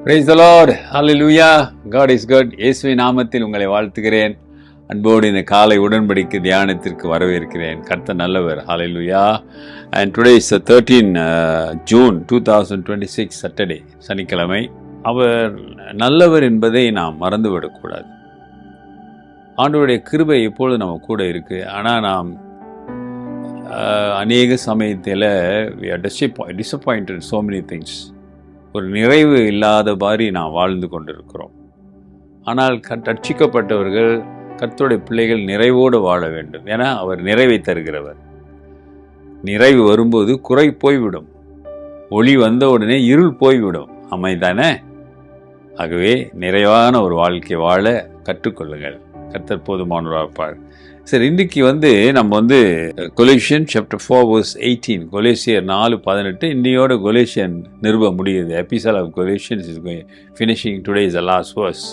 Praise the Lord. Hallelujah. God is good. இயேசுவின் நாமத்தில் உங்களை வாழ்த்துகிறேன். அன்போடு இந்த காலை உடன்படிக்கை தியானத்திற்கு வரவேற்கிறேன். கர்த்தர் நல்லவர். Hallelujah. And today is the 13 June 2026 Saturday, சனிக்கிழமை. அவர் நல்லவர் என்பதை நாம் மறந்துவிடக்கூடாது. ஆண்டவருடைய கிருபை எப்பொழுது நம்ம கூட இருக்கு. ஆனால் நாம் அநேக சமயத்தில் we are disappointed in so many things. ஒரு நிறைவு இல்லாத மாதிரி நாம் வாழ்ந்து கொண்டிருக்கிறோம். ஆனால் ரட்சிக்கப்பட்டவர்கள் கர்த்தருடைய பிள்ளைகள் நிறைவோடு வாழ வேண்டும். ஏன்னா அவர் நிறைவை தருகிறவர். நிறைவு வரும்போது குறை போய்விடும், ஒளி வந்த உடனே இருள் போய்விடும். அமைதானே? ஆகவே நிறைவான ஒரு வாழ்க்கை வாழ கற்றுக்கொள்ளுங்கள். கர்த்தர் போதுமானவராக இருப்பார். சரி, இன்றைக்கி நம்ம கொலேசியன் சாப்டர் 4 verse 18, கொலேசியர் 4:18. இன்னையோட கொலேசியன் நிருப முடியுது. Episode of Colossians is finishing. Today is the last verse.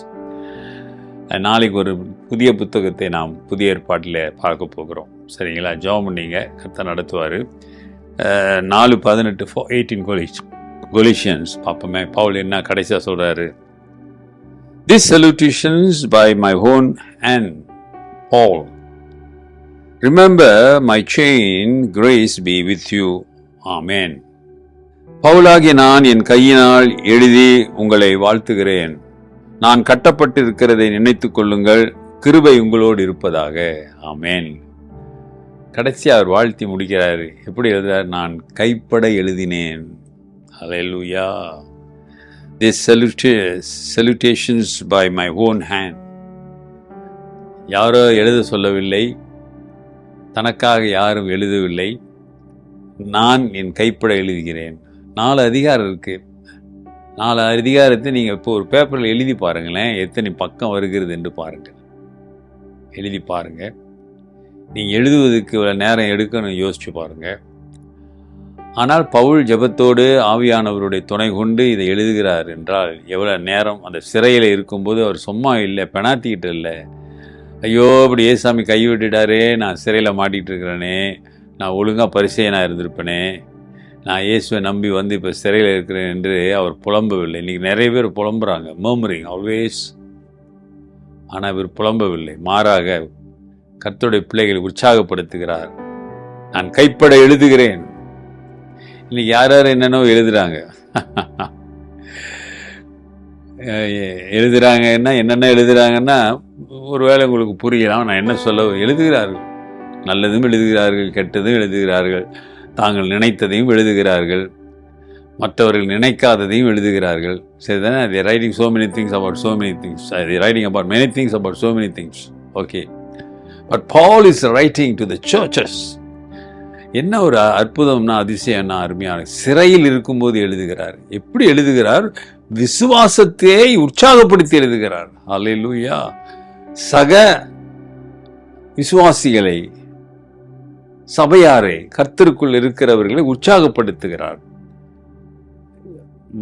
நாளைக்கு ஒரு புதிய புத்தகத்தை நாம் புதிய ஏற்பாட்டில் பார்க்க போகிறோம். சரிங்களா? ஜெபம் பண்ணீங்க, கர்த்தர் நடத்துவார். 4:18 கொலேசியன்ஸ் பார்ப்போமே. பவுல் என்ன கடைசியாக சொல்கிறாரு? These salutations by my own hand, Paul. Remember my chain, grace be with you. Amen. பவுலாகிய நான் என் கையினால் எழுதி உங்களை வாழ்த்துகிறேன். நான் கட்டப்பட்டிருக்கிறதை நினைத்துக் கொள்ளுங்கள். கிருபை உங்களோடு இருப்பதாக. ஆமேன். கடைசியாக அவர் வாழ்த்தி முடிக்கிறாரு. எப்படி எழுதுறார்? நான் கைப்பட எழுதினேன். ஹல்லேலூயா. These salutations by my own hand. யாரோ எழுத சொல்லவில்லை, தனக்காக யாரும் எழுதவில்லை. நான் என் கைப்பட எழுதுகிறேன். 4 அதிகாரம் இருக்குது. 4 அதிகாரத்தை நீங்கள் இப்போ ஒரு பேப்பரில் எழுதி பாருங்களேன், எத்தனை பக்கம் வருகிறது என்று பாருங்கள். எழுதி பாருங்கள். நீங்கள் எழுதுவதற்கு இவ்வளோ நேரம் எடுக்கணும் யோசிச்சு பாருங்கள். ஆனால் பவுல் ஜெபத்தோடு ஆவியானவருடைய துணை கொண்டு இதை எழுதுகிறார் என்றால் எவ்வளோ நேரம். அந்த சிறையில் இருக்கும்போது அவர் சும்மா இல்லை, பெனாத்திக்கிட்டு இல்லை. ஐயோ, இப்படி ஏசாமி கை விட்டுட்டாரே, நான் சிறையில் மாட்டிகிட்டு இருக்கிறேனே, நான் ஒழுங்காக பரிசேயனாக இருந்திருப்பேனே, நான் இயேசுவை நம்பி இப்போ சிறையில் இருக்கிறேன் என்று அவர் புலம்பவில்லை. இன்றைக்கி நிறைய பேர் புலம்புறாங்க, மர்மரிங் ஆல்வேஸ். ஆனால் இவர் புலம்பவில்லை. மாறாக கர்த்தருடைய பிள்ளைகளை உற்சாகப்படுத்துகிறார். நான் கைப்பட எழுதுகிறேன். இன்னைக்கு யார் யார் என்னென்னோ எழுதுகிறாங்க. எழுதுகிறாங்கன்னா என்னென்ன எழுதுகிறாங்கன்னா ஒருவேளை உங்களுக்கு புரியலாம். நான் என்ன சொல்ல, எழுதுகிறார்கள். நல்லதும் எழுதுகிறார்கள், கெட்டதும் எழுதுகிறார்கள், தாங்கள் நினைத்ததையும் எழுதுகிறார்கள், மற்றவர்கள் நினைக்காததையும் எழுதுகிறார்கள். சரி தானே? they writing so many things about so many things. they writing about many things about so many things. Okay, but Paul is writing to the churches. என்ன ஒரு அற்புதம்னா, அதிசயம்னா, அருமையான. சிறையில் இருக்கும்போது எழுதுகிறார். எப்படி எழுதுகிறார்? விசுவாசத்தை உற்சாகப்படுத்தி எழுதுகிறார். அல்லேலூயா. சக விசுவாசிகளை, சபையாரை, கர்த்தருக்குள் இருக்கிறவர்களை உற்சாகப்படுத்துகிறார்.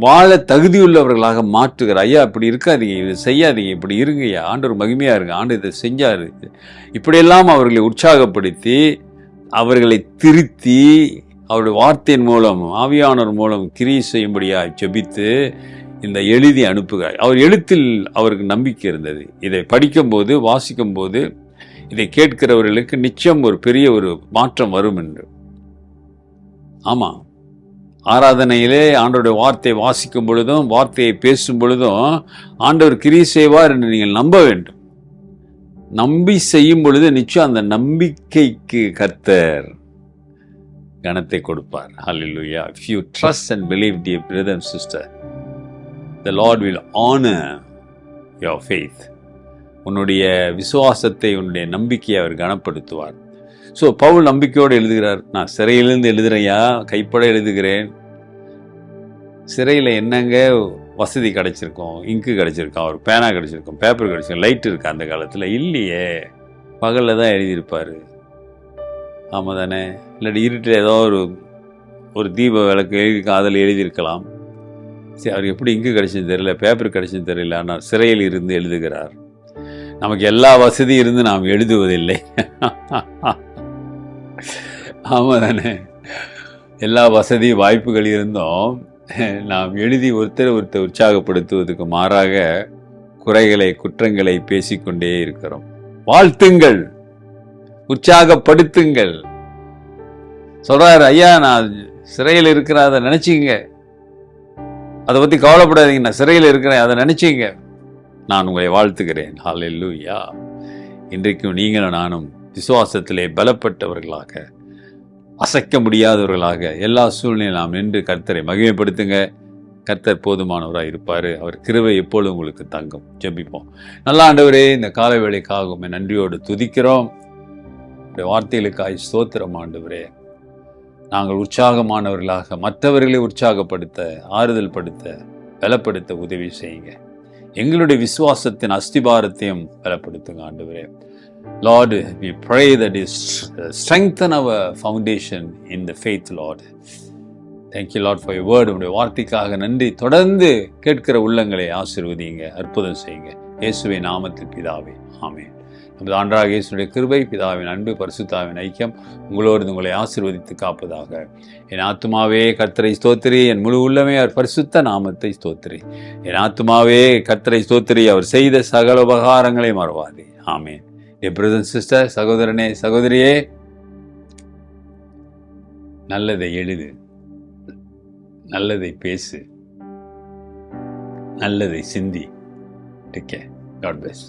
வாழ தகுதியுள்ளவர்களாக மாற்றுகிறார். ஐயா, இப்படி இருக்காதீங்க, இதை செய்யாதீங்க, இப்படி இருங்கய்யா, ஆண்டவர் மகிமையா இருங்க, ஆண்டு இதை செஞ்சாரு, இப்படியெல்லாம் அவர்களை உற்சாகப்படுத்தி அவர்களை திருத்தி அவருடைய வார்த்தையின் மூலம், ஆவியானவர் மூலம் கிரியை செய்யும்படியாக ஜெபித்து இந்த எழுதி அனுப்புகிறார். அவர் எழுத்தில் அவருக்கு நம்பிக்கை இருந்தது. இதை படிக்கும்போது, வாசிக்கும்போது, இதை கேட்கிறவர்களுக்கு நிச்சயம் ஒரு பெரிய ஒரு மாற்றம் வரும் என்று. ஆமாம், ஆராதனையிலே ஆண்டவருடைய வார்த்தையை வாசிக்கும் பொழுதும், வார்த்தையை பேசும் பொழுதும் ஆண்டவர் கிரியை செய்வார் என்று நீங்கள் நம்ப வேண்டும். நம்பி செய்யும் பொழுது நிச்சயம் அந்த நம்பிக்கைக்கு கர்த்தர் கனத்தை கொடுப்பார். Hallelujah. If you trust and believe, dear brother and sister, the Lord will honor your faith. உன்னுடைய விசுவாசத்தை, உன்னுடைய நம்பிக்கையை அவர் கனப்படுத்துவார். ஸோ பவுல் நம்பிக்கையோடு எழுதுகிறார். நான் சிறையிலிருந்து எழுதுறையா, கைப்பட எழுதுகிறேன். சிறையில் என்னங்க வசதி கிடைச்சிருக்கோம், இங்கு கிடைச்சிருக்கோம், ஒரு பேனா கிடைச்சிருக்கோம், பேப்பர் கிடைச்சிருக்கோம், லைட் இருக்கு. அந்த காலத்தில் இல்லையே, பகலில் தான் எழுதியிருப்பார். ஆமாம் தானே? இல்லாட்டி இருட்டில் ஏதோ ஒரு தீப விளக்கு எழுதி அதில் எழுதியிருக்கலாம். சரி, அவருக்கு எப்படி இங்கு கிடைச்சது தெரியல, பேப்பர் கிடைச்சது தெரியல. ஆனால் சிறையில் இருந்து எழுதுகிறார். நமக்கு எல்லா வசதியும் இருந்து நாம் எழுதுவதில்லை. ஆமாம் தானே? எல்லா வசதி வாய்ப்புகள் இருந்தும் நாம் எழுதி ஒருத்தர் உற்சாகப்படுத்துவதற்கு மாறாக குறைகளை குற்றங்களை பேசிக்கொண்டே இருக்கிறோம். வாழ்த்துங்கள், உற்சாகப்படுத்துங்கள். சொல்றாரு, ஐயா நான் சிறையில் இருக்கிற அதை நினைச்சிங்க, அதை பத்தி கவலைப்படாதீங்க, நான் சிறையில் இருக்கிறேன், அதை நினைச்சிங்க, நான் உங்களை வாழ்த்துகிறேன். ஹல்லேலூயா. இன்றைக்கும் நீங்களும் நானும் விசுவாசத்திலே பலப்பட்டவர்களாக, அசைக்க முடியாதவர்களாக எல்லா சூழ்நிலையும் நாம் நின்று கர்த்தரை மகிமைப்படுத்துங்க. கர்த்தர் போதுமானவராக இருப்பார். அவர் கிருபை எப்பொழுதும் உங்களுக்கு தங்கும். ஜெபிப்போம். நல்ல ஆண்டவரே, இந்த கால வேளைக்காக நன்றியோடு துதிக்கிறோம். வார்த்தைகளுக்காய் ஸ்தோத்திரம் ஆண்டவரே. நாங்கள் உற்சாகமானவர்களாக மற்றவர்களை உற்சாகப்படுத்த, ஆறுதல் படுத்த, பலப்படுத்த உதவி செய்யுங்க. எங்களுடைய விசுவாசத்தின் அஸ்திபாரத்தையும் பலப்படுத்துங்க ஆண்டவரே. Lord, we pray that you strengthen our foundation in the faith, Lord. Thank you, Lord, for your word. உங்களுடைய வார்த்தைக்காக நன்றி. தொடர்ந்து கேட்கிற உள்ளங்களை ஆசீர்வதிங்க, அற்புதம் செய்யுங்க. இயேசுவின் நாமத்தில் பிதாவே, ஆமென். நமது ஆண்டவராகிய இயேசுவுடைய கிருபை, பிதாவின் அன்பு, பரிசுத்தாவின் ஐக்கியம் உங்களோடு உங்களை ஆசீர்வதித்து காப்பதாக. என் ஆத்துமாவே கர்த்தரை ஸ்தோத்திரி, என் முழு உள்ளமே அவர் பரிசுத்த நாமத்தை ஸ்தோத்திரி. என் ஆத்துமாவே கர்த்தரை ஸ்தோத்திரி, அவர் செய்த சகல உபகாரங்களை மறவாதே. ஆமென். என் பிரதர் சிஸ்டர், சகோதரனே சகோதரியே, நல்லதை எழுது, நல்லதை பேசு, நல்லதை சிந்தி. Take care. God plus.